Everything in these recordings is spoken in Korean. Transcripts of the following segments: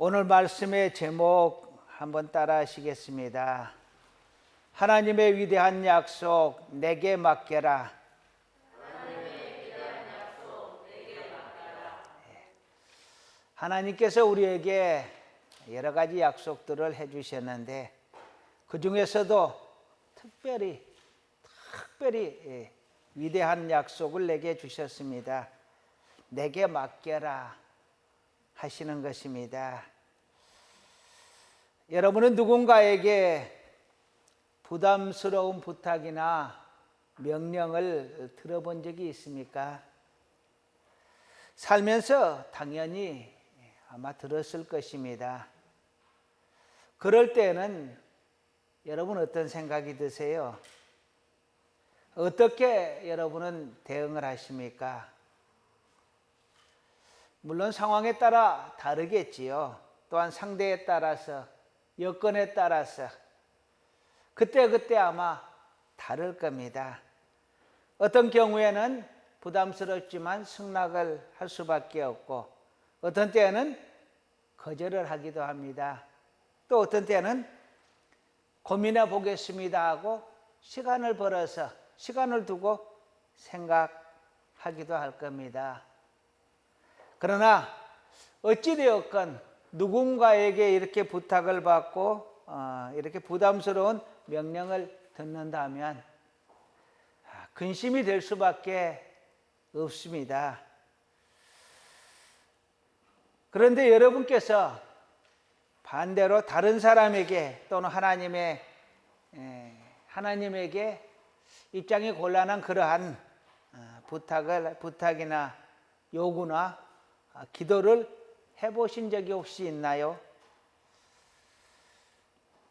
오늘 말씀의 제목 한번 따라 하시겠습니다. 하나님의 위대한 약속 내게 맡겨라. 하나님께서 우리에게 여러 가지 약속들을 해주셨는데 그 중에서도 특별히 위대한 약속을 내게 주셨습니다. 내게 맡겨라 하시는 것입니다. 여러분은 누군가에게 부담스러운 부탁이나 명령을 들어본 적이 있습니까? 살면서 당연히 아마 들었을 것입니다. 그럴 때는 여러분 어떤 생각이 드세요? 어떻게 여러분은 대응을 하십니까? 물론 상황에 따라 다르겠지요. 또한 상대에 따라서, 여건에 따라서 그때 아마 다를 겁니다. 어떤 경우에는 부담스럽지만 승낙을 할 수밖에 없고, 어떤 때는 거절을 하기도 합니다. 또 어떤 때는 고민해 보겠습니다 하고 시간을 두고 생각하기도 할 겁니다. 그러나 어찌되었건 누군가에게 이렇게 부탁을 받고 이렇게 부담스러운 명령을 듣는다면 근심이 될 수밖에 없습니다. 그런데 여러분께서 반대로 다른 사람에게 또는 하나님에게 입장이 곤란한 그러한 부탁이나 요구나 기도를 해보신 적이 혹시 있나요?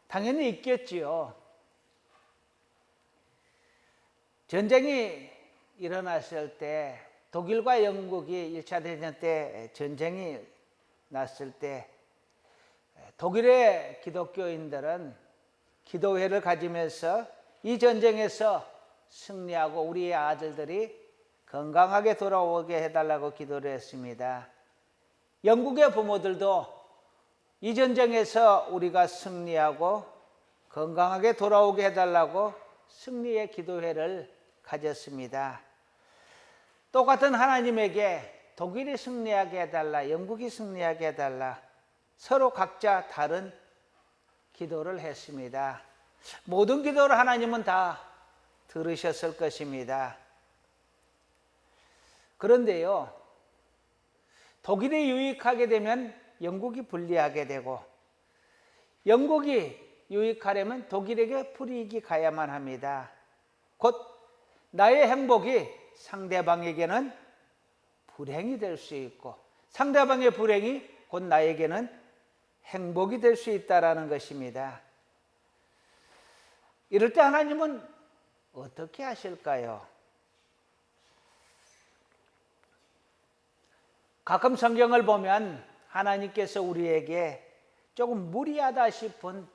당연히 있겠지요. 전쟁이 일어났을 때, 독일과 영국이 1차 대전 때 전쟁이 났을 때 독일의 기독교인들은 기도회를 가지면서 이 전쟁에서 승리하고 우리의 아들들이 건강하게 돌아오게 해달라고 기도를 했습니다. 영국의 부모들도 이 전쟁에서 우리가 승리하고 건강하게 돌아오게 해달라고 승리의 기도회를 가졌습니다. 똑같은 하나님에게 독일이 승리하게 해달라, 영국이 승리하게 해달라, 서로 각자 다른 기도를 했습니다. 모든 기도를 하나님은 다 들으셨을 것입니다. 그런데요, 독일이 유익하게 되면 영국이 불리하게 되고, 영국이 유익하려면 독일에게 불이익이 가야만 합니다. 곧 나의 행복이 상대방에게는 불행이 될 수 있고, 상대방의 불행이 곧 나에게는 행복이 될 수 있다는 것입니다. 이럴 때 하나님은 어떻게 하실까요? 가끔 성경을 보면 하나님께서 우리에게 조금 무리하다 싶은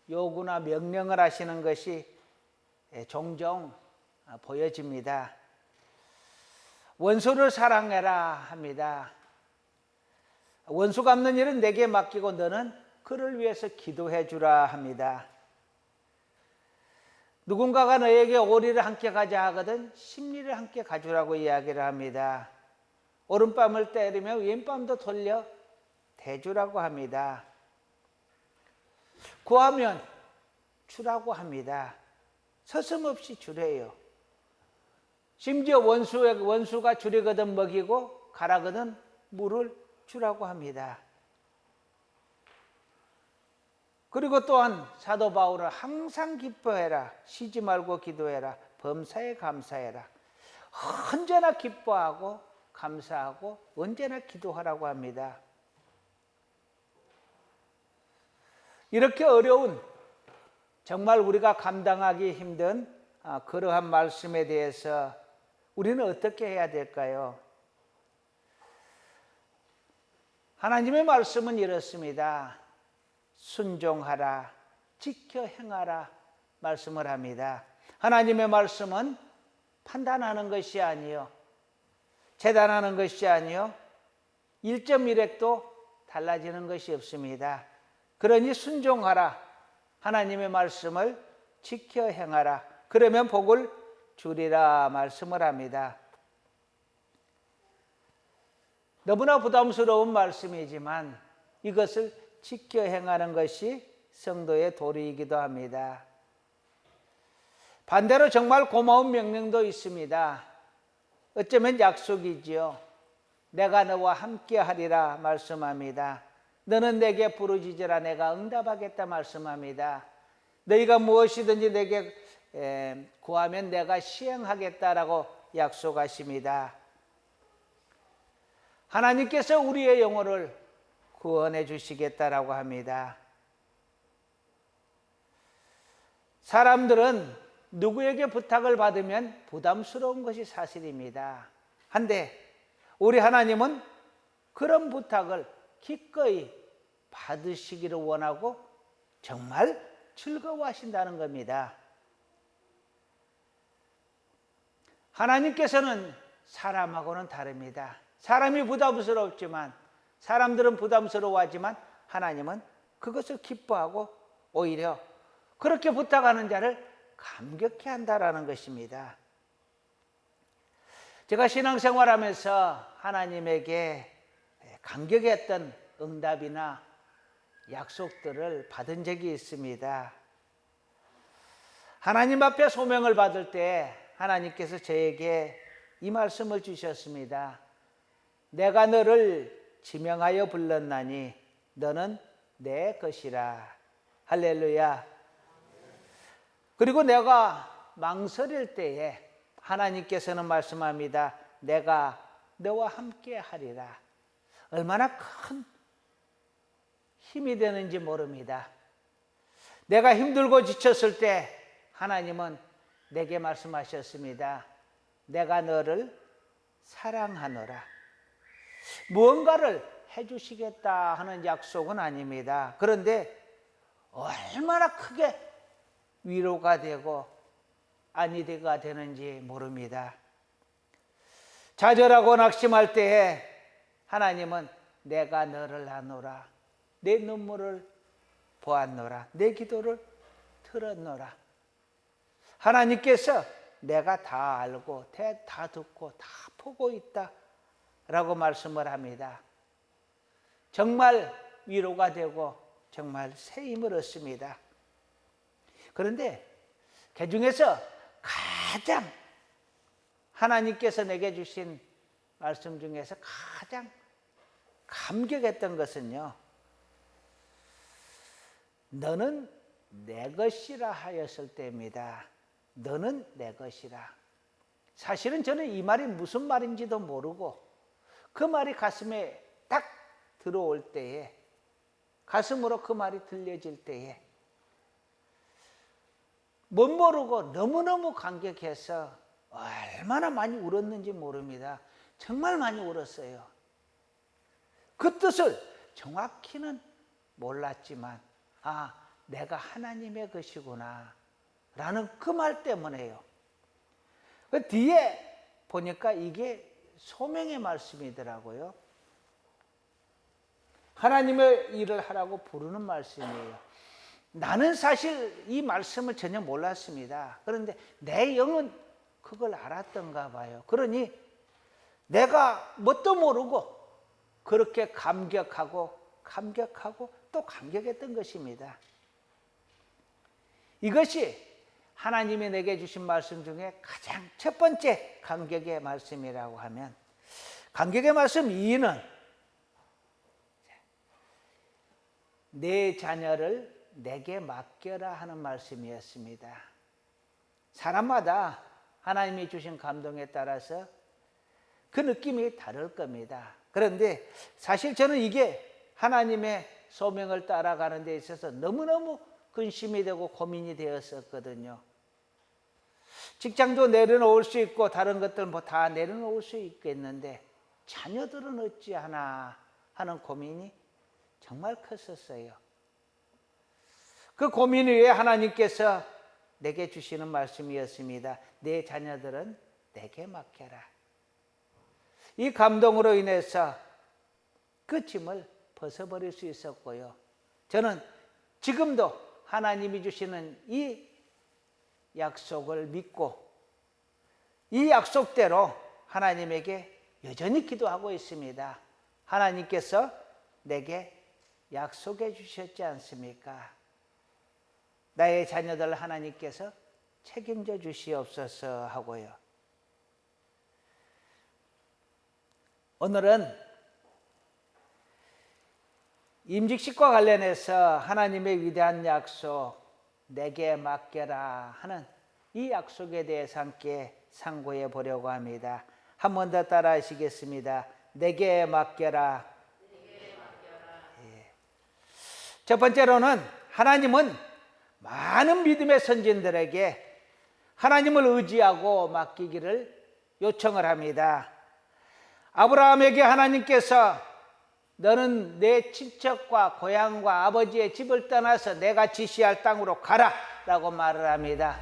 요구나 명령을 하시는 것이 종종 보여집니다. 원수를 사랑해라 합니다. 원수 갚는 일은 내게 맡기고 너는 그를 위해서 기도해 주라 합니다. 누군가가 너에게 오리를 함께 가자 하거든 십리를 함께 가주라고 이야기를 합니다. 오른밤을 때리며 왼밤도 돌려 대주라고 합니다. 구하면 주라고 합니다. 서슴없이 주래요. 심지어 원수가 주려거든 먹이고 가라거든 물을 주라고 합니다. 그리고 또한 사도 바울은 항상 기뻐해라, 쉬지 말고 기도해라, 범사에 감사해라, 언제나 기뻐하고 감사하고 언제나 기도하라고 합니다. 이렇게 어려운, 정말 우리가 감당하기 힘든 그러한 말씀에 대해서 우리는 어떻게 해야 될까요? 하나님의 말씀은 이렇습니다. 순종하라, 지켜 행하라 말씀을 합니다. 하나님의 말씀은 판단하는 것이 아니요, 재단하는 것이 아니요, 1.1획도 달라지는 것이 없습니다. 그러니 순종하라. 하나님의 말씀을 지켜 행하라. 그러면 복을 주리라 말씀을 합니다. 너무나 부담스러운 말씀이지만 이것을 지켜 행하는 것이 성도의 도리이기도 합니다. 반대로 정말 고마운 명령도 있습니다. 어쩌면 약속이지요. 내가 너와 함께 하리라 말씀합니다. 너는 내게 부르짖으라 내가 응답하겠다 말씀합니다. 너희가 무엇이든지 내게 구하면 내가 시행하겠다라고 약속하십니다. 하나님께서 우리의 영혼을 구원해 주시겠다라고 합니다. 사람들은 누구에게 부탁을 받으면 부담스러운 것이 사실입니다. 한데 우리 하나님은 그런 부탁을 기꺼이 받으시기를 원하고 정말 즐거워하신다는 겁니다. 하나님께서는 사람하고는 다릅니다. 사람이 부담스럽지만 사람들은 부담스러워하지만 하나님은 그것을 기뻐하고 오히려 그렇게 부탁하는 자를 감격해 한다라는 것입니다. 제가 신앙생활하면서 하나님에게 감격했던 응답이나 약속들을 받은 적이 있습니다. 하나님 앞에 소명을 받을 때 하나님께서 저에게 이 말씀을 주셨습니다. 내가 너를 지명하여 불렀나니 너는 내 것이라. 할렐루야. 그리고 내가 망설일 때에 하나님께서는 말씀합니다. 내가 너와 함께 하리라. 얼마나 큰 힘이 되는지 모릅니다. 내가 힘들고 지쳤을 때 하나님은 내게 말씀하셨습니다. 내가 너를 사랑하노라. 무언가를 해주시겠다 하는 약속은 아닙니다. 그런데 얼마나 크게 위로가 되고 안위가 되는지 모릅니다. 좌절하고 낙심할 때에 하나님은 내가 너를 아노라. 내 눈물을 보았노라. 내 기도를 들었노라. 하나님께서 내가 다 알고 다 듣고 다 보고 있다 라고 말씀을 합니다. 정말 위로가 되고 정말 새 힘을 얻습니다. 그런데 그 중에서 가장 하나님께서 내게 주신 말씀 중에서 가장 감격했던 것은요, 너는 내 것이라 하였을 때입니다. 너는 내 것이라. 사실은 저는 이 말이 무슨 말인지도 모르고 그 말이 가슴에 딱 들어올 때에, 가슴으로 그 말이 들려질 때에 못 모르고 너무너무 감격해서 얼마나 많이 울었는지 모릅니다. 정말 많이 울었어요. 그 뜻을 정확히는 몰랐지만 내가 하나님의 것이구나 라는 그 말 때문에요. 그 뒤에 보니까 이게 소명의 말씀이더라고요. 하나님의 일을 하라고 부르는 말씀이에요. 나는 사실 이 말씀을 전혀 몰랐습니다. 그런데 내 영은 그걸 알았던가 봐요. 그러니 내가 뭣도 모르고 그렇게 감격하고 또 감격했던 것입니다. 이것이 하나님이 내게 주신 말씀 중에 가장 첫 번째 감격의 말씀이라고 하면, 감격의 말씀 2는 내 자녀를 내게 맡겨라 하는 말씀이었습니다. 사람마다 하나님이 주신 감동에 따라서 그 느낌이 다를 겁니다. 그런데 사실 저는 이게 하나님의 소명을 따라가는 데 있어서 너무너무 근심이 되고 고민이 되었었거든요. 직장도 내려놓을 수 있고 다른 것들 다 내려놓을 수 있겠는데 자녀들은 어찌하나 하는 고민이 정말 컸었어요. 그 고민 위에 하나님께서 내게 주시는 말씀이었습니다. 내 자녀들은 내게 맡겨라. 이 감동으로 인해서 그 짐을 벗어버릴 수 있었고요. 저는 지금도 하나님이 주시는 이 약속을 믿고 이 약속대로 하나님에게 여전히 기도하고 있습니다. 하나님께서 내게 약속해 주셨지 않습니까? 나의 자녀들 하나님께서 책임져 주시옵소서 하고요. 오늘은 임직식과 관련해서 하나님의 위대한 약속, 내게 맡겨라 하는 이 약속에 대해서 함께 상고해 보려고 합니다. 한 번 더 따라 하시겠습니다. 내게 맡겨라. 예. 첫 번째로는 하나님은 많은 믿음의 선진들에게 하나님을 의지하고 맡기기를 요청을 합니다. 아브라함에게 하나님께서 너는 내 친척과 고향과 아버지의 집을 떠나서 내가 지시할 땅으로 가라 라고 말을 합니다.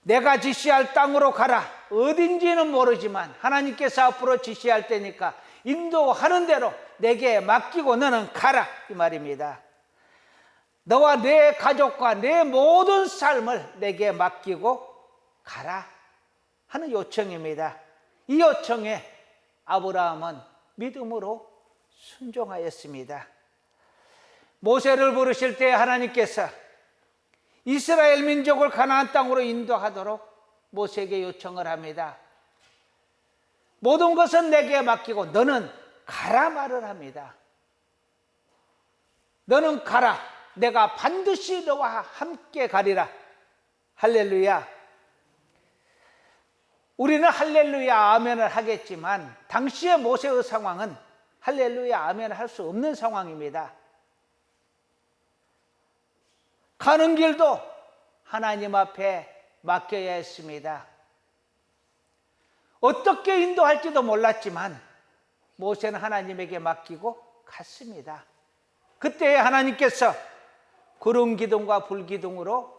내가 지시할 땅으로 가라. 어딘지는 모르지만 하나님께서 앞으로 지시할 때니까 인도하는 대로 내게 맡기고 너는 가라 이 말입니다. 너와 내 가족과 내 모든 삶을 내게 맡기고 가라 하는 요청입니다. 이 요청에 아브라함은 믿음으로 순종하였습니다. 모세를 부르실 때 하나님께서 이스라엘 민족을 가나안 땅으로 인도하도록 모세에게 요청을 합니다. 모든 것은 내게 맡기고 너는 가라 말을 합니다. 너는 가라. 내가 반드시 너와 함께 가리라. 할렐루야. 우리는 할렐루야 아멘을 하겠지만 당시의 모세의 상황은 할렐루야 아멘 할 수 없는 상황입니다. 가는 길도 하나님 앞에 맡겨야 했습니다. 어떻게 인도할지도 몰랐지만 모세는 하나님에게 맡기고 갔습니다. 그때 하나님께서 구름 기둥과 불 기둥으로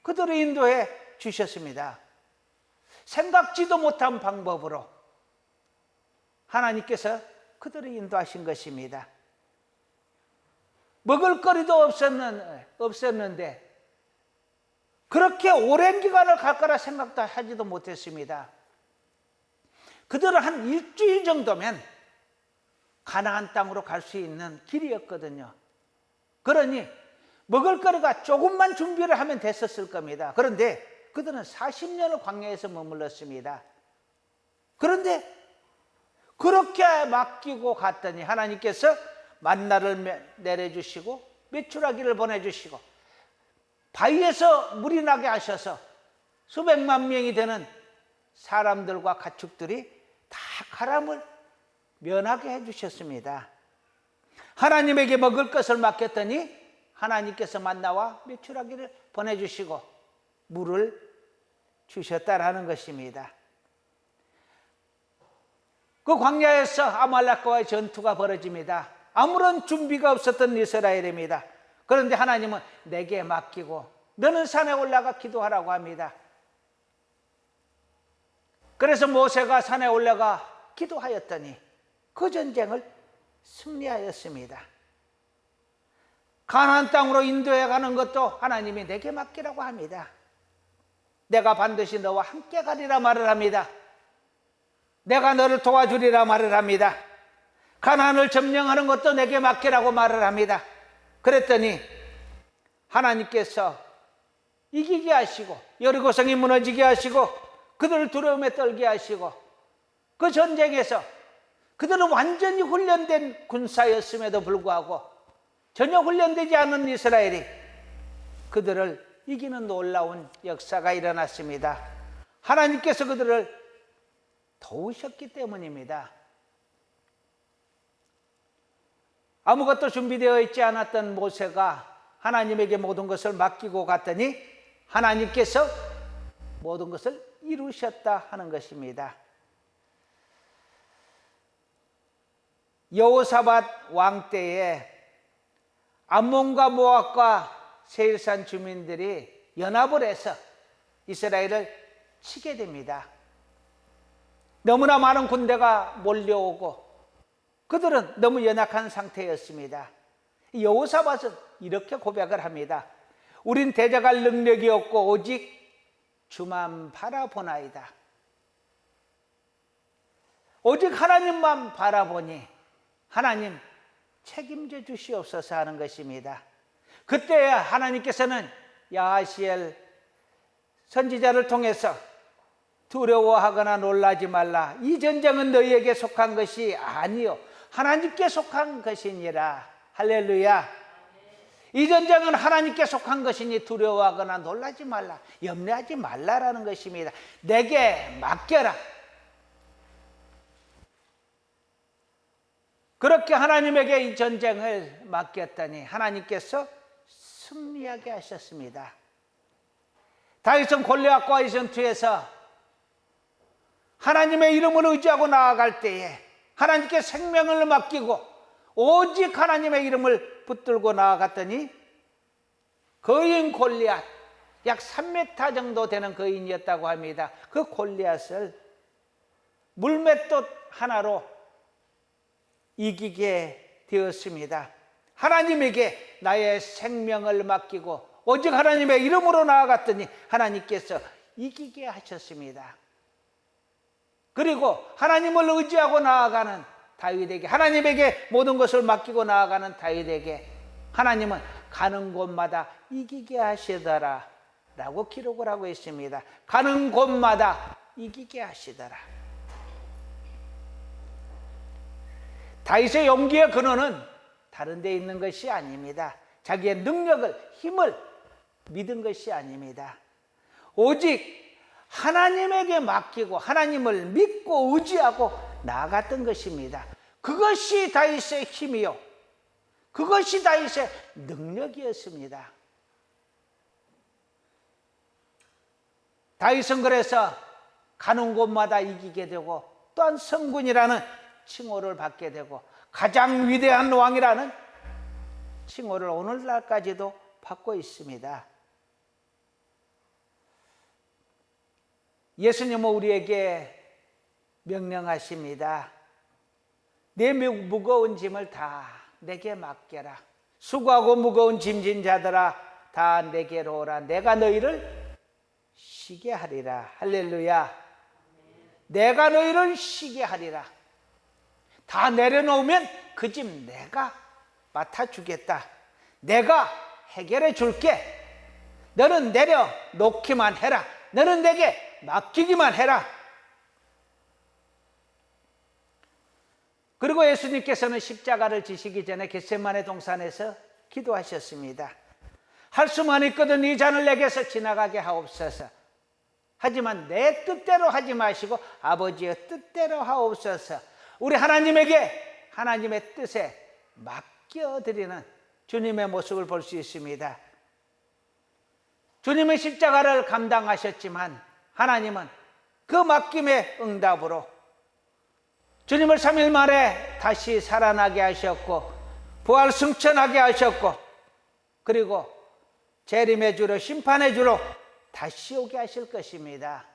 그들을 인도해 주셨습니다. 생각지도 못한 방법으로 하나님께서 그들을 인도하신 것입니다. 먹을거리도 없었는데 그렇게 오랜 기간을 갈 거라 생각도 하지도 못했습니다. 그들은 한 일주일 정도면 가나안 땅으로 갈 수 있는 길이었거든요. 그러니 먹을거리가 조금만 준비를 하면 됐었을 겁니다. 그런데 그들은 40년을 광야에서 머물렀습니다. 그런데 그렇게 맡기고 갔더니 하나님께서 만나를 내려주시고 메추라기를 보내주시고 바위에서 물이 나게 하셔서 수백만 명이 되는 사람들과 가축들이 다 가람을 면하게 해주셨습니다. 하나님에게 먹을 것을 맡겼더니 하나님께서 만나와 메추라기를 보내주시고 물을 주셨다라는 것입니다. 그 광야에서 아말렉과의 전투가 벌어집니다. 아무런 준비가 없었던 이스라엘입니다. 그런데 하나님은 내게 맡기고 너는 산에 올라가 기도하라고 합니다. 그래서 모세가 산에 올라가 기도하였더니 그 전쟁을 승리하였습니다. 가나안 땅으로 인도해 가는 것도 하나님이 내게 맡기라고 합니다. 내가 반드시 너와 함께 가리라 말을 합니다. 내가 너를 도와주리라 말을 합니다. 가나안을 점령하는 것도 내게 맡기라고 말을 합니다. 그랬더니 하나님께서 이기게 하시고 여리고성이 무너지게 하시고 그들을 두려움에 떨게 하시고 그 전쟁에서 그들은 완전히 훈련된 군사였음에도 불구하고 전혀 훈련되지 않은 이스라엘이 그들을 이기는 놀라운 역사가 일어났습니다. 하나님께서 그들을 도우셨기 때문입니다. 아무것도 준비되어 있지 않았던 모세가 하나님에게 모든 것을 맡기고 갔더니 하나님께서 모든 것을 이루셨다 하는 것입니다. 여호사밧 왕 때에 암몬과 모압과 세일산 주민들이 연합을 해서 이스라엘을 치게 됩니다. 너무나 많은 군대가 몰려오고 그들은 너무 연약한 상태였습니다. 여호사밧은 이렇게 고백을 합니다. 우린 대적할 능력이 없고 오직 주만 바라보나이다. 오직 하나님만 바라보니 하나님 책임져 주시옵소서 하는 것입니다. 그때 하나님께서는 야하시엘 선지자를 통해서 두려워하거나 놀라지 말라. 이 전쟁은 너희에게 속한 것이 아니요 하나님께 속한 것이니라. 할렐루야. 이 전쟁은 하나님께 속한 것이니 두려워하거나 놀라지 말라. 염려하지 말라라는 것입니다. 내게 맡겨라. 그렇게 하나님에게 이 전쟁을 맡겼더니 하나님께서 승리하게 하셨습니다. 다윗은 골리앗과의 전투에서 하나님의 이름을 의지하고 나아갈 때에 하나님께 생명을 맡기고 오직 하나님의 이름을 붙들고 나아갔더니 거인 골리앗, 약 3m 정도 되는 거인이었다고 합니다. 그 골리앗을 물맷돌 하나로 이기게 되었습니다. 하나님에게 나의 생명을 맡기고 오직 하나님의 이름으로 나아갔더니 하나님께서 이기게 하셨습니다. 그리고 하나님을 의지하고 나아가는 다윗에게, 하나님에게 모든 것을 맡기고 나아가는 다윗에게 하나님은 가는 곳마다 이기게 하시더라 라고 기록을 하고 있습니다. 가는 곳마다 이기게 하시더라. 다윗의 용기의 근원은 다른 데 있는 것이 아닙니다. 자기의 능력을, 힘을 믿은 것이 아닙니다. 오직 하나님에게 맡기고 하나님을 믿고 의지하고 나아갔던 것입니다. 그것이 다윗의 힘이요, 그것이 다윗의 능력이었습니다. 다윗은 그래서 가는 곳마다 이기게 되고 또한 성군이라는 칭호를 받게 되고 가장 위대한 왕이라는 칭호를 오늘날까지도 받고 있습니다. 예수님은 우리에게 명령하십니다. 내 무거운 짐을 다 내게 맡겨라. 수고하고 무거운 짐진 자들아 다 내게로 오라. 내가 너희를 쉬게 하리라. 할렐루야. 내가 너희를 쉬게 하리라. 다 내려놓으면 그 짐 내가 맡아주겠다. 내가 해결해 줄게. 너는 내려놓기만 해라. 너는 내게 맡기기만 해라. 그리고 예수님께서는 십자가를 지시기 전에 겟세마네 동산에서 기도하셨습니다. 할 수만 있거든 이 잔을 내게서 지나가게 하옵소서. 하지만 내 뜻대로 하지 마시고 아버지의 뜻대로 하옵소서. 우리 하나님에게 하나님의 뜻에 맡겨드리는 주님의 모습을 볼 수 있습니다. 주님은 십자가를 감당하셨지만 하나님은 그 맡김의 응답으로 주님을 3일 만에 다시 살아나게 하셨고 부활 승천하게 하셨고 그리고 재림의 주로 심판의 주로 다시 오게 하실 것입니다.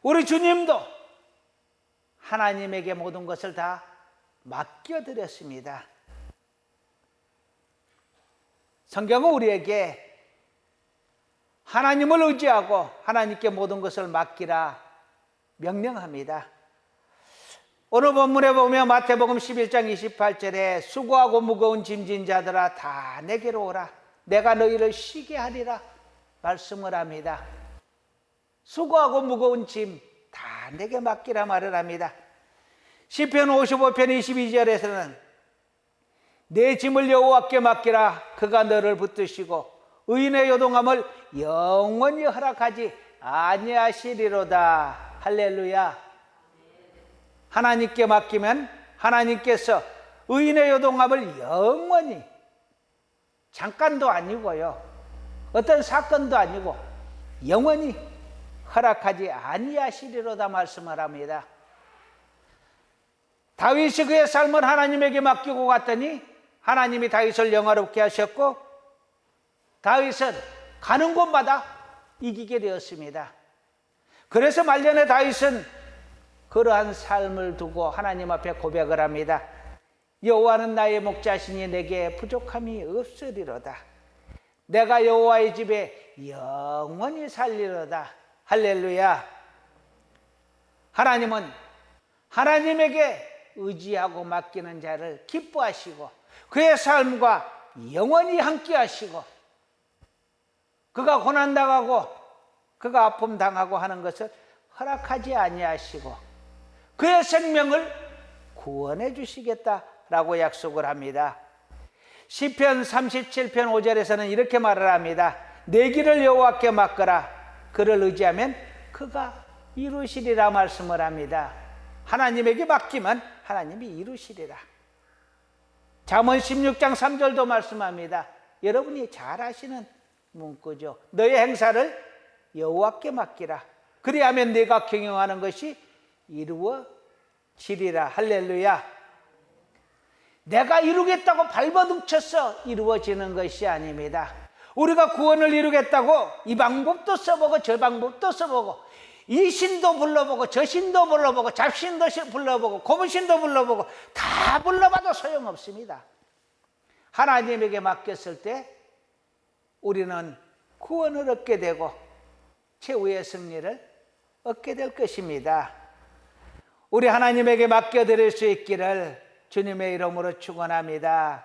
우리 주님도 하나님에게 모든 것을 다 맡겨드렸습니다. 성경은 우리에게 하나님을 의지하고 하나님께 모든 것을 맡기라 명령합니다. 오늘 본문에 보면 마태복음 11장 28절에 수고하고 무거운 짐진 자들아 다 내게로 오라. 내가 너희를 쉬게 하리라 말씀을 합니다. 수고하고 무거운 짐 다 내게 맡기라 말을 합니다. 시편 55편 22절에서는 내 짐을 여호와께 맡기라. 그가 너를 붙드시고 의인의 요동함을 영원히 허락하지 아니하시리로다. 할렐루야. 하나님께 맡기면 하나님께서 의인의 요동함을 영원히, 잠깐도 아니고요, 어떤 사건도 아니고 영원히 허락하지 아니하시리로다 말씀을 합니다. 다윗이 그의 삶을 하나님에게 맡기고 갔더니 하나님이 다윗을 영화롭게 하셨고 다윗은 가는 곳마다 이기게 되었습니다. 그래서 말년에 다윗은 그러한 삶을 두고 하나님 앞에 고백을 합니다. 여호와는 나의 목자시니 내게 부족함이 없으리로다. 내가 여호와의 집에 영원히 살리로다. 할렐루야. 하나님은 하나님에게 의지하고 맡기는 자를 기뻐하시고 그의 삶과 영원히 함께 하시고 그가 고난당하고 그가 아픔 당하고 하는 것을 허락하지 아니하시고 그의 생명을 구원해 주시겠다라고 약속을 합니다. 시편 37편 5절에서는 이렇게 말을 합니다. 내 길을 여호와께 맡거라. 그를 의지하면 그가 이루시리라 말씀을 합니다. 하나님에게 맡기면 하나님이 이루시리라. 잠언 16장 3절도 말씀합니다. 여러분이 잘 아시는 문구죠. 너의 행사를 여호와께 맡기라. 그리하면 네가 경영하는 것이 이루어지리라. 할렐루야. 내가 이루겠다고 발버둥쳐서 이루어지는 것이 아닙니다. 우리가 구원을 이루겠다고 이 방법도 써보고 저 방법도 써보고 이 신도 불러보고 저 신도 불러보고 잡신도 불러보고 고무신도 불러보고 다 불러봐도 소용없습니다. 하나님에게 맡겼을 때 우리는 구원을 얻게 되고 최후의 승리를 얻게 될 것입니다. 우리 하나님에게 맡겨드릴 수 있기를 주님의 이름으로 축원합니다.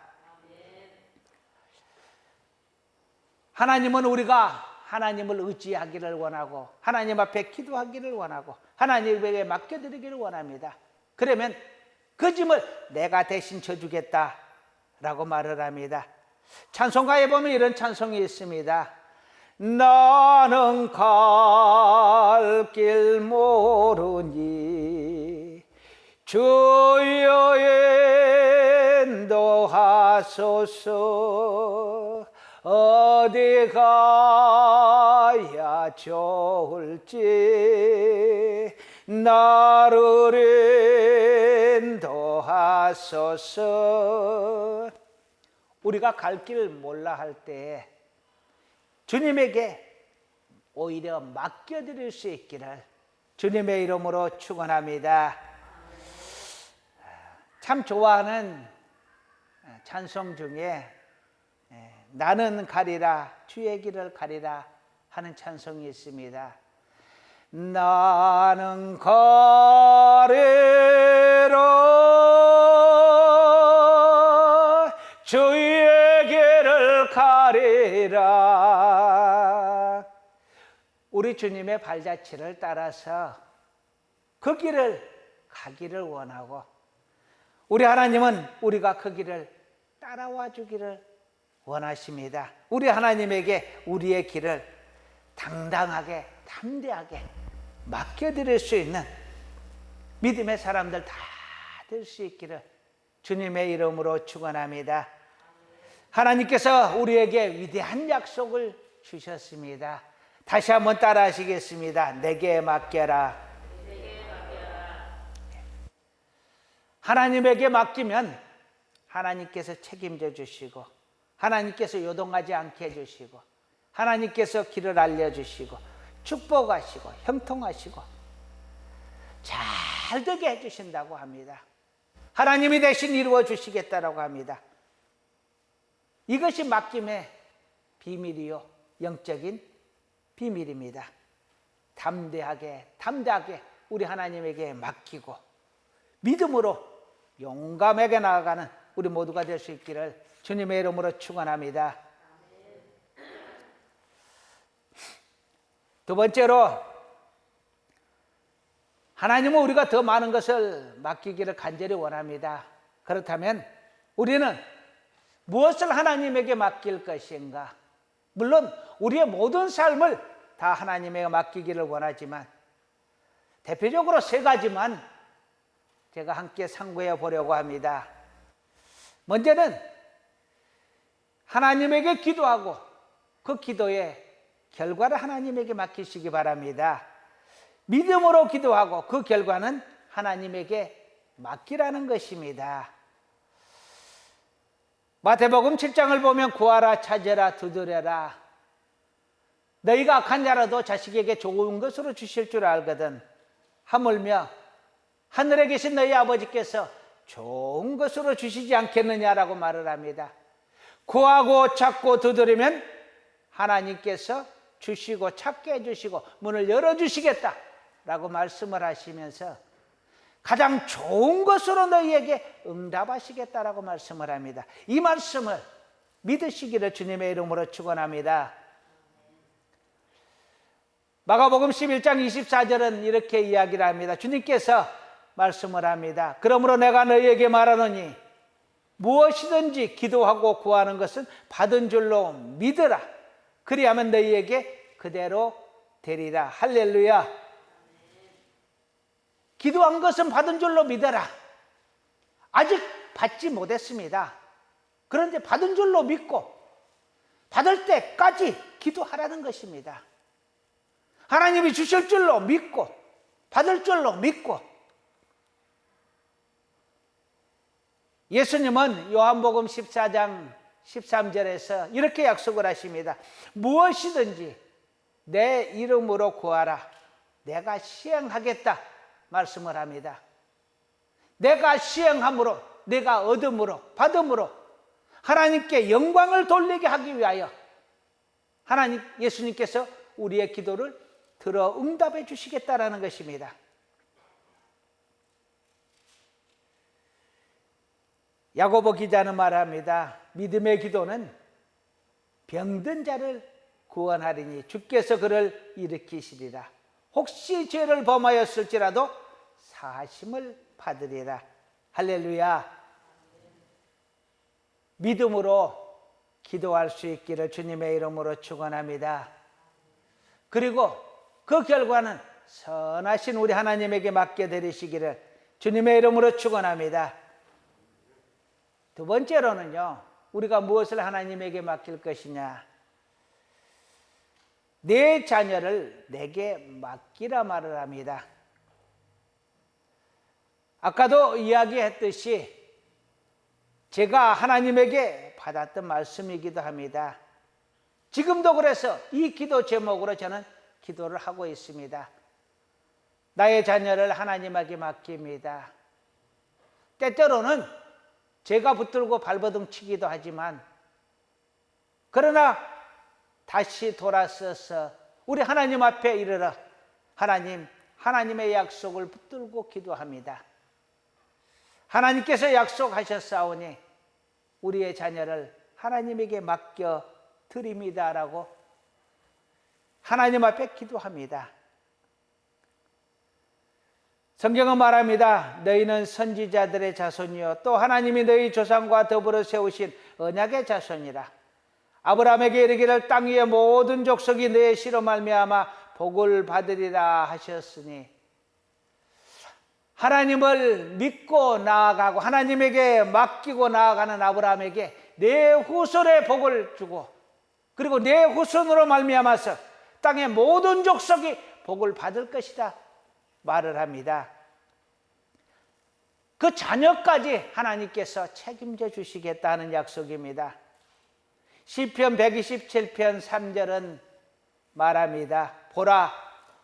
하나님은 우리가 하나님을 의지하기를 원하고 하나님 앞에 기도하기를 원하고 하나님에게 맡겨드리기를 원합니다. 그러면 그 짐을 내가 대신 져주겠다라고 말을 합니다. 찬송가에 보면 이런 찬송이 있습니다. 나는 갈 길 모르니 주여 인도하소서. 어디 가야 좋을지 나를 인도하소서. 우리가 갈 길을 몰라 할 때 주님에게 오히려 맡겨드릴 수 있기를 주님의 이름으로 축원합니다. 참 좋아하는 찬송 중에 나는 가리라 주의 길을 가리라 하는 찬송이 있습니다. 나는 가리라 주의 길을 가리라. 우리 주님의 발자취를 따라서 그 길을 가기를 원하고 우리 하나님은 우리가 그 길을 따라와 주기를 원하십니다. 우리 하나님에게 우리의 길을 당당하게 담대하게 맡겨드릴 수 있는 믿음의 사람들 다 될 수 있기를 주님의 이름으로 축원합니다. 하나님께서 우리에게 위대한 약속을 주셨습니다. 다시 한번 따라 하시겠습니다. 내게 맡겨라. 하나님에게 맡기면 하나님께서 책임져 주시고 하나님께서 요동하지 않게 해주시고 하나님께서 길을 알려주시고 축복하시고 형통하시고 잘 되게 해주신다고 합니다. 하나님이 대신 이루어 주시겠다라고 합니다. 이것이 맡김의 비밀이요 영적인 비밀입니다. 담대하게 우리 하나님에게 맡기고 믿음으로 용감하게 나아가는 우리 모두가 될 수 있기를 주님의 이름으로 축원합니다. 두 번째로 하나님은 우리가 더 많은 것을 맡기기를 간절히 원합니다. 그렇다면 우리는 무엇을 하나님에게 맡길 것인가? 물론 우리의 모든 삶을 다 하나님에게 맡기기를 원하지만 대표적으로 세 가지만 제가 함께 상고해 보려고 합니다. 먼저는 하나님에게 기도하고 그 기도의 결과를 하나님에게 맡기시기 바랍니다. 믿음으로 기도하고 그 결과는 하나님에게 맡기라는 것입니다. 마태복음 7장을 보면 구하라 찾으라 두드려라. 너희가 악한 자라도 자식에게 좋은 것으로 주실 줄 알거든. 하물며 하늘에 계신 너희 아버지께서 좋은 것으로 주시지 않겠느냐라고 말을 합니다. 구하고 찾고 두드리면 하나님께서 주시고 찾게 해주시고 문을 열어주시겠다라고 말씀을 하시면서 가장 좋은 것으로 너희에게 응답하시겠다라고 말씀을 합니다. 이 말씀을 믿으시기를 주님의 이름으로 축원합니다. 마가복음 11장 24절은 이렇게 이야기를 합니다. 주님께서 말씀을 합니다. 그러므로 내가 너희에게 말하노니 무엇이든지 기도하고 구하는 것은 받은 줄로 믿으라. 그리하면 너희에게 그대로 되리라. 할렐루야. 기도한 것은 받은 줄로 믿어라. 아직 받지 못했습니다. 그런데 받은 줄로 믿고 받을 때까지 기도하라는 것입니다. 하나님이 주실 줄로 믿고 받을 줄로 믿고. 예수님은 요한복음 14장 13절에서 이렇게 약속을 하십니다. 무엇이든지 내 이름으로 구하라. 내가 시행하겠다 말씀을 합니다. 내가 시행함으로, 내가 얻음으로, 받음으로 하나님께 영광을 돌리게 하기 위하여 예수님께서 우리의 기도를 들어 응답해 주시겠다라는 것입니다. 야고보 기자는 말합니다. 믿음의 기도는 병든 자를 구원하리니 주께서 그를 일으키시리라. 혹시 죄를 범하였을지라도 사하심을 받으리라. 할렐루야. 믿음으로 기도할 수 있기를 주님의 이름으로 축원합니다. 그리고 그 결과는 선하신 우리 하나님에게 맡겨드리시기를 주님의 이름으로 축원합니다. 두 번째로는요, 우리가 무엇을 하나님에게 맡길 것이냐? 내 자녀를 내게 맡기라 말을 합니다. 아까도 이야기했듯이 제가 하나님에게 받았던 말씀이기도 합니다. 지금도 그래서 이 기도 제목으로 저는 기도를 하고 있습니다. 나의 자녀를 하나님에게 맡깁니다. 때때로는 제가 붙들고 발버둥 치기도 하지만 그러나 다시 돌아서서 우리 하나님 앞에 이르러 하나님의 약속을 붙들고 기도합니다. 하나님께서 약속하셨사오니 우리의 자녀를 하나님에게 맡겨 드립니다라고 하나님 앞에 기도합니다. 성경은 말합니다. 너희는 선지자들의 자손이요 또 하나님이 너희 조상과 더불어 세우신 언약의 자손이라. 아브라함에게 이르기를 땅 위의 모든 족속이 너의 씨로 말미암아 복을 받으리라 하셨으니, 하나님을 믿고 나아가고 하나님에게 맡기고 나아가는 아브라함에게 내 후손의 복을 주고, 그리고 내 후손으로 말미암아서 땅의 모든 족속이 복을 받을 것이다 말을 합니다. 그 자녀까지 하나님께서 책임져 주시겠다는 약속입니다. 시편 127편 3절은 말합니다. 보라,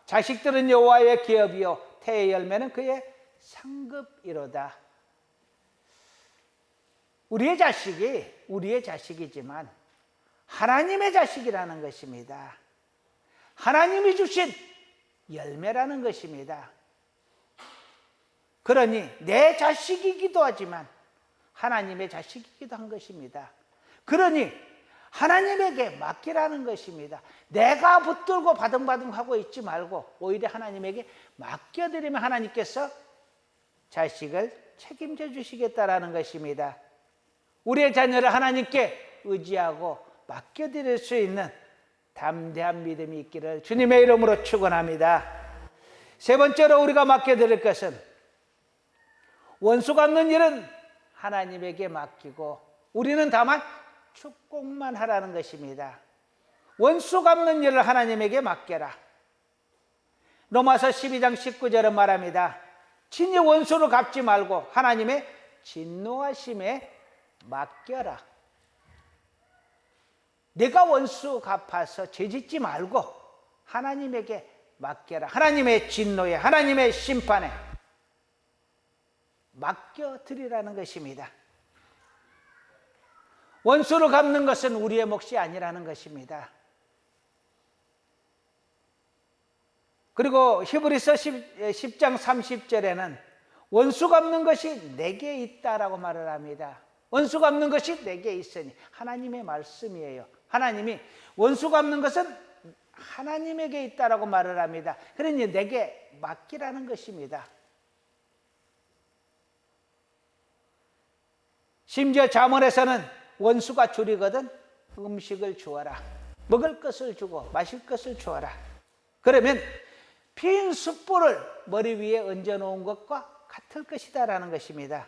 자식들은 여호와의 기업이요 태의 열매는 그의 상급이로다. 우리의 자식이 우리의 자식이지만 하나님의 자식이라는 것입니다. 하나님이 주신 열매라는 것입니다. 그러니 내 자식이기도 하지만 하나님의 자식이기도 한 것입니다. 그러니 하나님에게 맡기라는 것입니다. 내가 붙들고 바둥바둥하고 있지 말고 오히려 하나님에게 맡겨드리면 하나님께서 자식을 책임져 주시겠다라는 것입니다. 우리의 자녀를 하나님께 의지하고 맡겨드릴 수 있는 담대한 믿음이 있기를 주님의 이름으로 축원합니다. 세 번째로 우리가 맡겨드릴 것은 원수 갚는 일은 하나님에게 맡기고 우리는 다만 축복만 하라는 것입니다. 원수 갚는 일을 하나님에게 맡겨라. 로마서 12장 19절은 말합니다. 친히 원수를 갚지 말고 하나님의 진노하심에 맡겨라. 내가 원수 갚아서 죄짓지 말고 하나님에게 맡겨라. 하나님의 진노에, 하나님의 심판에. 맡겨드리라는 것입니다. 원수를 갚는 것은 우리의 몫이 아니라는 것입니다. 그리고 히브리서 10장 30절에는 원수 갚는 것이 내게 있다라고 말을 합니다. 원수 갚는 것이 내게 있으니, 하나님의 말씀이에요. 하나님이 원수 갚는 것은 하나님에게 있다라고 말을 합니다. 그러니 내게 맡기라는 것입니다. 심지어 잠언에서는 원수가 줄이거든 음식을 주어라. 먹을 것을 주고 마실 것을 주어라. 그러면 빈 숯불을 머리 위에 얹어놓은 것과 같을 것이다라는 것입니다.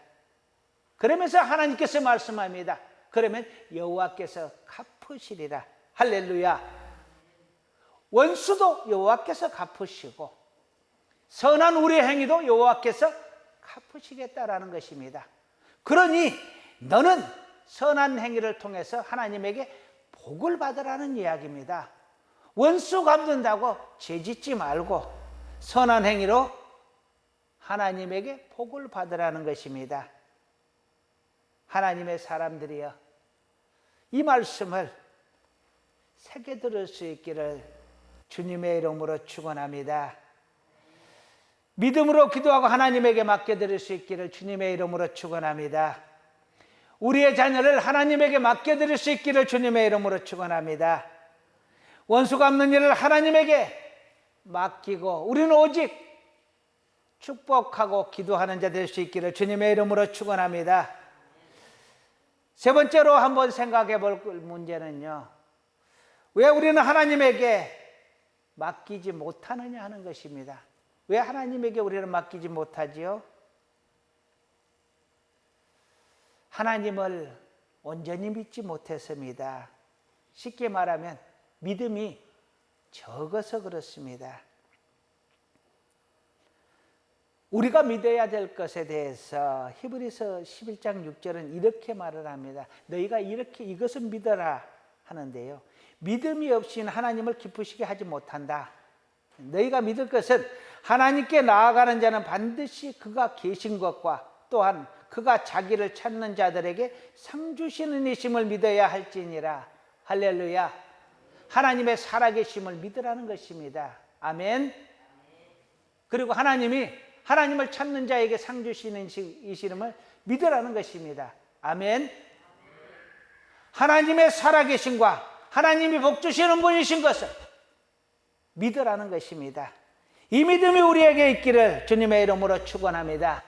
그러면서 하나님께서 말씀합니다. 그러면 여호와께서 갚으시리라. 할렐루야. 원수도 여호와께서 갚으시고 선한 우리의 행위도 여호와께서 갚으시겠다라는 것입니다. 그러니 너는 선한 행위를 통해서 하나님에게 복을 받으라는 이야기입니다. 원수 갚는다고 죄짓지 말고 선한 행위로 하나님에게 복을 받으라는 것입니다. 하나님의 사람들이여, 이 말씀을 새겨 들을 수 있기를 주님의 이름으로 축원합니다. 믿음으로 기도하고 하나님에게 맡겨드릴 수 있기를 주님의 이름으로 축원합니다. 우리의 자녀를 하나님에게 맡겨드릴 수 있기를 주님의 이름으로 축원합니다. 원수 갚는 일을 하나님에게 맡기고 우리는 오직 축복하고 기도하는 자 될 수 있기를 주님의 이름으로 축원합니다. 세 번째로 한번 생각해 볼 문제는요, 왜 우리는 하나님에게 맡기지 못하느냐 하는 것입니다. 왜 하나님에게 우리는 맡기지 못하지요? 하나님을 온전히 믿지 못했습니다. 쉽게 말하면 믿음이 적어서 그렇습니다. 우리가 믿어야 될 것에 대해서 히브리서 11장 6절은 이렇게 말을 합니다. 너희가 이렇게 이것을 믿어라 하는데요, 믿음이 없이는 하나님을 기쁘시게 하지 못한다. 너희가 믿을 것은 하나님께 나아가는 자는 반드시 그가 계신 것과 또한 그가 자기를 찾는 자들에게 상 주시는 이심을 믿어야 할지니라. 할렐루야. 하나님의 살아계심을 믿으라는 것입니다. 아멘. 그리고 하나님이 하나님을 찾는 자에게 상 주시는 이심을 믿으라는 것입니다. 아멘. 하나님의 살아계심과 하나님이 복 주시는 분이신 것을 믿으라는 것입니다. 이 믿음이 우리에게 있기를 주님의 이름으로 축원합니다.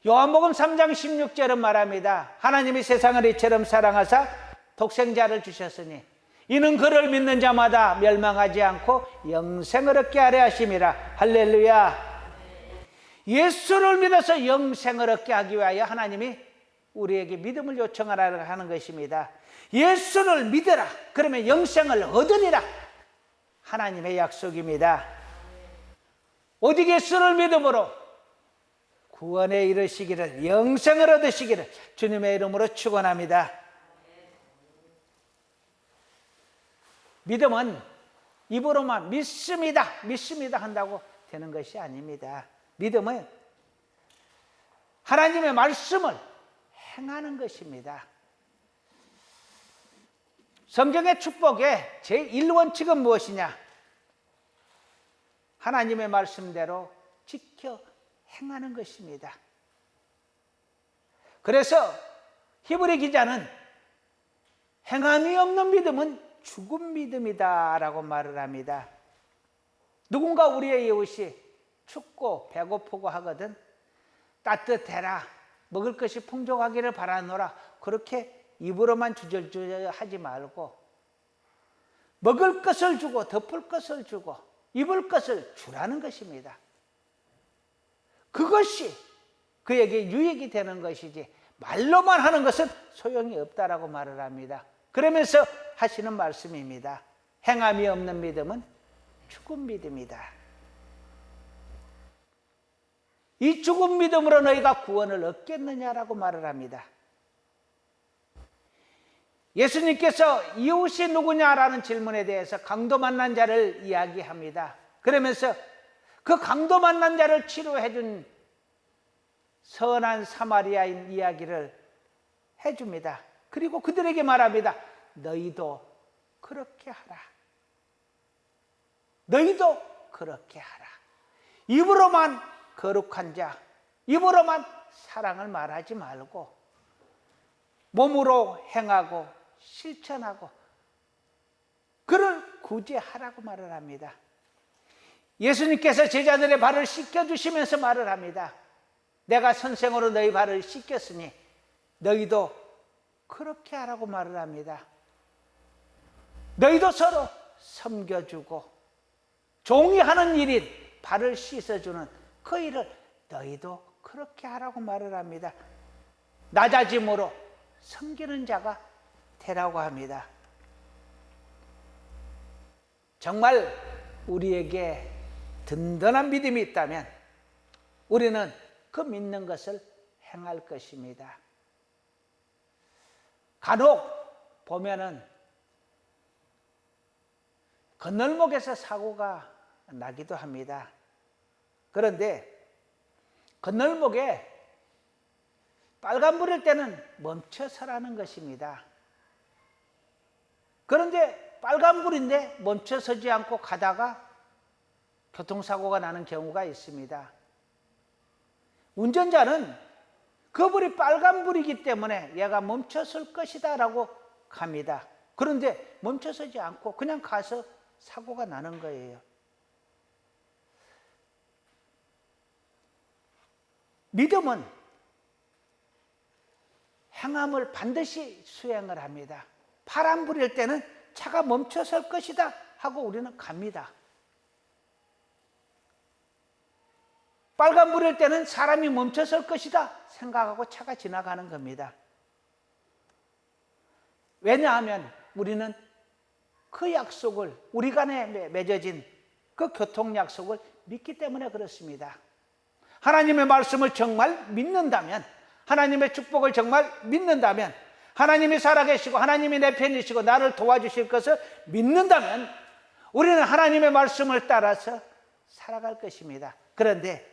요한복음 3장 16절은 말합니다. 하나님이 세상을 이처럼 사랑하사 독생자를 주셨으니 이는 그를 믿는 자마다 멸망하지 않고 영생을 얻게 하려 하심이라. 할렐루야. 예수를 믿어서 영생을 얻게 하기 위하여 하나님이 우리에게 믿음을 요청하라 하는 것입니다. 예수를 믿어라. 그러면 영생을 얻으리라. 하나님의 약속입니다. 오직 예수를 믿음으로 구원에 이르시기를, 영생을 얻으시기를 주님의 이름으로 축원합니다. 믿음은 입으로만 믿습니다, 믿습니다 한다고 되는 것이 아닙니다. 믿음은 하나님의 말씀을 행하는 것입니다. 성경의 축복의 제1원칙은 무엇이냐? 하나님의 말씀대로 지켜 행하는 것입니다. 그래서 히브리 기자는 행함이 없는 믿음은 죽은 믿음이다 라고 말을 합니다. 누군가 우리의 이웃이 춥고 배고프고 하거든 따뜻해라, 먹을 것이 풍족하기를 바라노라, 그렇게 입으로만 주절주절 하지 말고 먹을 것을 주고 덮을 것을 주고 입을 것을 주라는 것입니다. 그것이 그에게 유익이 되는 것이지 말로만 하는 것은 소용이 없다라고 말을 합니다. 그러면서 하시는 말씀입니다. 행함이 없는 믿음은 죽은 믿음이다. 이 죽은 믿음으로 너희가 구원을 얻겠느냐라고 말을 합니다. 예수님께서 이웃이 누구냐라는 질문에 대해서 강도 만난 자를 이야기합니다. 그러면서 그 강도 만난 자를 치료해 준 선한 사마리아인 이야기를 해줍니다. 그리고 그들에게 말합니다. 너희도 그렇게 하라. 너희도 그렇게 하라. 입으로만 거룩한 자, 입으로만 사랑을 말하지 말고 몸으로 행하고 실천하고 그를 구제하라고 말을 합니다. 예수님께서 제자들의 발을 씻겨주시면서 말을 합니다. 내가 선생으로 너희 발을 씻겼으니 너희도 그렇게 하라고 말을 합니다. 너희도 서로 섬겨주고 종이 하는 일인 발을 씻어주는 그 일을 너희도 그렇게 하라고 말을 합니다. 낮아짐으로 섬기는 자가 되라고 합니다. 정말 우리에게 든든한 믿음이 있다면 우리는 그 믿는 것을 행할 것입니다. 간혹 보면은 건널목에서 사고가 나기도 합니다. 그런데 건널목에 빨간불일 때는 멈춰서라는 것입니다. 그런데 빨간불인데 멈춰서지 않고 가다가 교통사고가 나는 경우가 있습니다. 운전자는 그 불이 빨간불이기 때문에 얘가 멈춰설 것이다 라고 갑니다. 그런데 멈춰서지 않고 그냥 가서 사고가 나는 거예요. 믿음은 행함을 반드시 수행을 합니다. 파란불일 때는 차가 멈춰설 것이다 하고 우리는 갑니다. 빨간불일 때는 사람이 멈춰설 것이다 생각하고 차가 지나가는 겁니다. 왜냐하면 우리는 그 약속을, 우리 간에 맺어진 그 교통약속을 믿기 때문에 그렇습니다. 하나님의 말씀을 정말 믿는다면, 하나님의 축복을 정말 믿는다면, 하나님이 살아계시고 하나님이 내 편이시고 나를 도와주실 것을 믿는다면 우리는 하나님의 말씀을 따라서 살아갈 것입니다. 그런데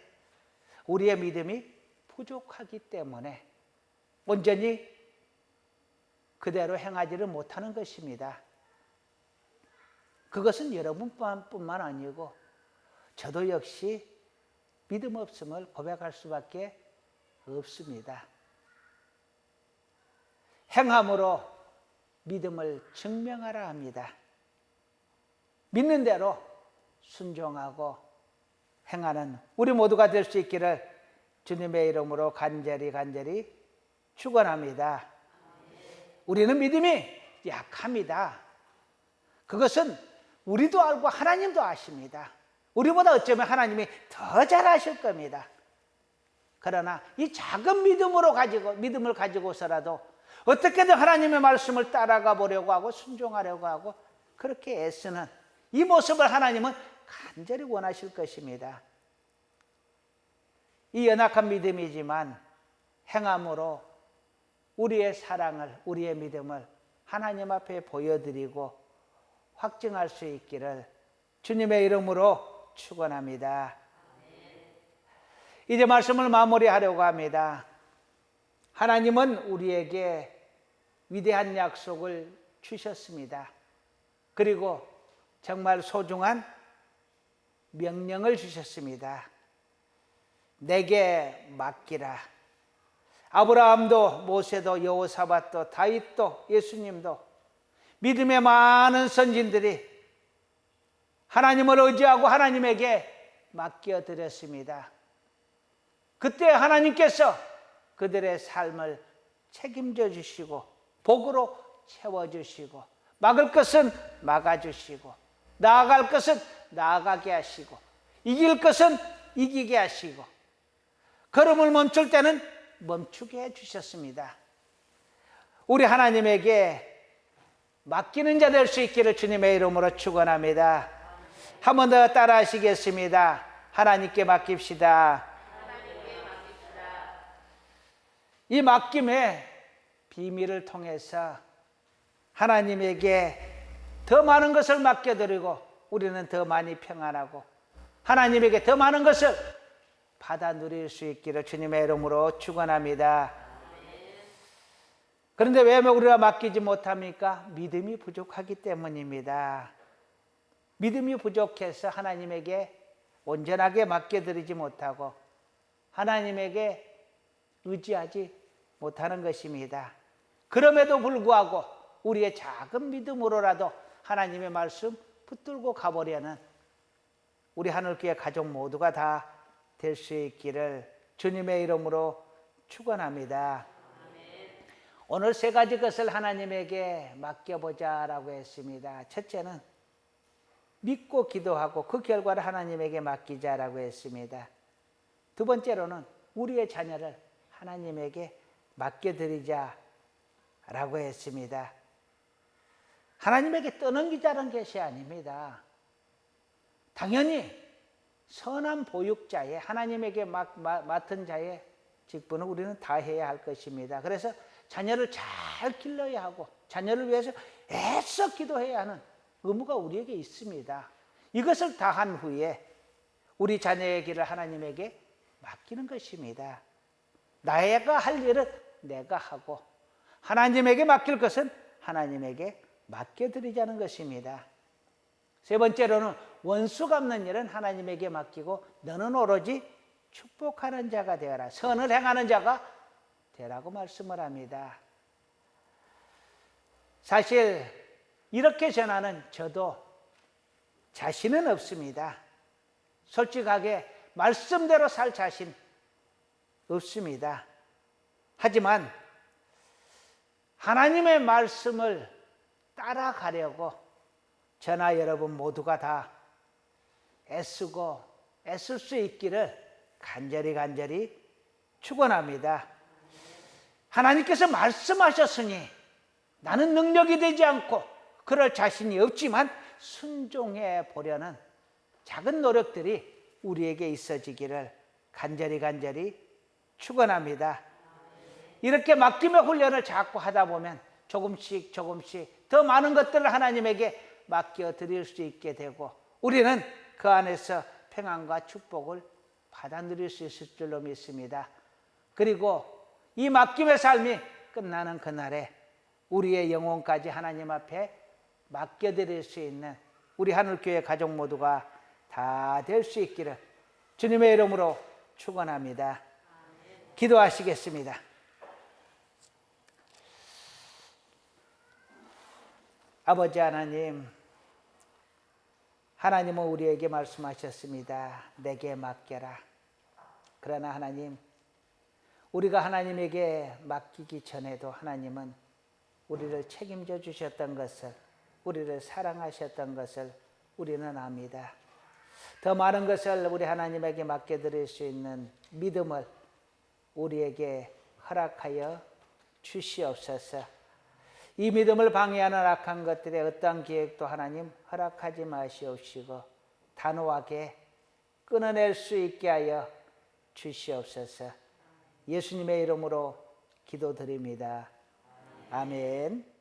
우리의 믿음이 부족하기 때문에 온전히 그대로 행하지를 못하는 것입니다. 그것은 여러분뿐만 아니고 저도 역시 믿음 없음을 고백할 수밖에 없습니다. 행함으로 믿음을 증명하라 합니다. 믿는 대로 순종하고 행하는 우리 모두가 될 수 있기를 주님의 이름으로 간절히 축원합니다. 우리는 믿음이 약합니다. 그것은 우리도 알고 하나님도 아십니다. 우리보다 어쩌면 하나님이 더 잘 아실 겁니다. 그러나 이 작은 믿음을 가지고서라도 어떻게든 하나님의 말씀을 따라가 보려고 하고 순종하려고 하고 그렇게 애쓰는 이 모습을 하나님은 간절히 원하실 것입니다. 이 연약한 믿음이지만 행함으로 우리의 사랑을, 우리의 믿음을 하나님 앞에 보여드리고 확증할 수 있기를 주님의 이름으로 축원합니다. 이제 말씀을 마무리하려고 합니다. 하나님은 우리에게 위대한 약속을 주셨습니다. 그리고 정말 소중한 명령을 주셨습니다. 내게 맡기라. 아브라함도 모세도 여호사밧도 다윗도 예수님도 믿음의 많은 선진들이 하나님을 의지하고 하나님에게 맡겨드렸습니다. 그때 하나님께서 그들의 삶을 책임져 주시고 복으로 채워주시고 막을 것은 막아주시고 나아갈 것은 나아가게 하시고 이길 것은 이기게 하시고 걸음을 멈출 때는 멈추게 해주셨습니다. 우리 하나님에게 맡기는 자 될 수 있기를 주님의 이름으로 축원합니다. 한 번 더 따라 하시겠습니다. 하나님께 맡깁시다. 이 맡김의 비밀을 통해서 하나님에게 더 많은 것을 맡겨드리고 우리는 더 많이 평안하고 하나님에게 더 많은 것을 받아 누릴 수 있기를 주님의 이름으로 축원합니다. 그런데 왜 우리가 맡기지 못합니까? 믿음이 부족하기 때문입니다. 믿음이 부족해서 하나님에게 온전하게 맡겨드리지 못하고 하나님에게 의지하지 못하는 것입니다. 그럼에도 불구하고 우리의 작은 믿음으로라도 하나님의 말씀 붙들고 가보려는 우리 하늘교회 가족 모두가 다 될 수 있기를 주님의 이름으로 축원합니다. 오늘 세 가지 것을 하나님에게 맡겨보자라고 했습니다. 첫째는 믿고 기도하고 그 결과를 하나님에게 맡기자라고 했습니다. 두 번째로는 우리의 자녀를 하나님에게 맡겨드리자라고 했습니다. 하나님에게 떠넘기자는 것이 아닙니다. 당연히 선한 보육자의 하나님에게 맡은 자의 직분을 우리는 다 해야 할 것입니다. 그래서 자녀를 잘 길러야 하고 자녀를 위해서 애써 기도해야 하는 의무가 우리에게 있습니다. 이것을 다 한 후에 우리 자녀의 길을 하나님에게 맡기는 것입니다. 나가 할 일은 내가 하고 하나님에게 맡길 것은 하나님에게 맡겨드리자는 것입니다. 세 번째로는 원수 갚는 일은 하나님에게 맡기고 너는 오로지 축복하는 자가 되어라. 선을 행하는 자가 되라고 말씀을 합니다. 사실 이렇게 전하는 저도 자신은 없습니다. 솔직하게 말씀대로 살 자신 없습니다. 하지만 하나님의 말씀을 따라가려고 저나 여러분 모두가 다 애쓰고 애쓸 수 있기를 간절히 축원합니다. 하나님께서 말씀하셨으니 나는 능력이 되지 않고 그럴 자신이 없지만 순종해 보려는 작은 노력들이 우리에게 있어지기를 간절히 축원합니다. 이렇게 맡김의 훈련을 자꾸 하다 보면 조금씩 더 많은 것들을 하나님에게 맡겨드릴 수 있게 되고 우리는 그 안에서 평안과 축복을 받아 누릴 수 있을 줄로 믿습니다. 그리고 이 맡김의 삶이 끝나는 그날에 우리의 영혼까지 하나님 앞에 맡겨드릴 수 있는 우리 하늘교회 가족 모두가 다 될 수 있기를 주님의 이름으로 축원합니다. 기도하시겠습니다. 아버지 하나님, 하나님은 우리에게 말씀하셨습니다. 내게 맡겨라. 그러나 하나님, 우리가 하나님에게 맡기기 전에도 하나님은 우리를 책임져 주셨던 것을, 우리를 사랑하셨던 것을 우리는 압니다. 더 많은 것을 우리 하나님에게 맡겨드릴 수 있는 믿음을 우리에게 허락하여 주시옵소서. 이 믿음을 방해하는 악한 것들의 어떠한 계획도 하나님 허락하지 마시옵시고 단호하게 끊어낼 수 있게 하여 주시옵소서. 예수님의 이름으로 기도드립니다. 아멘.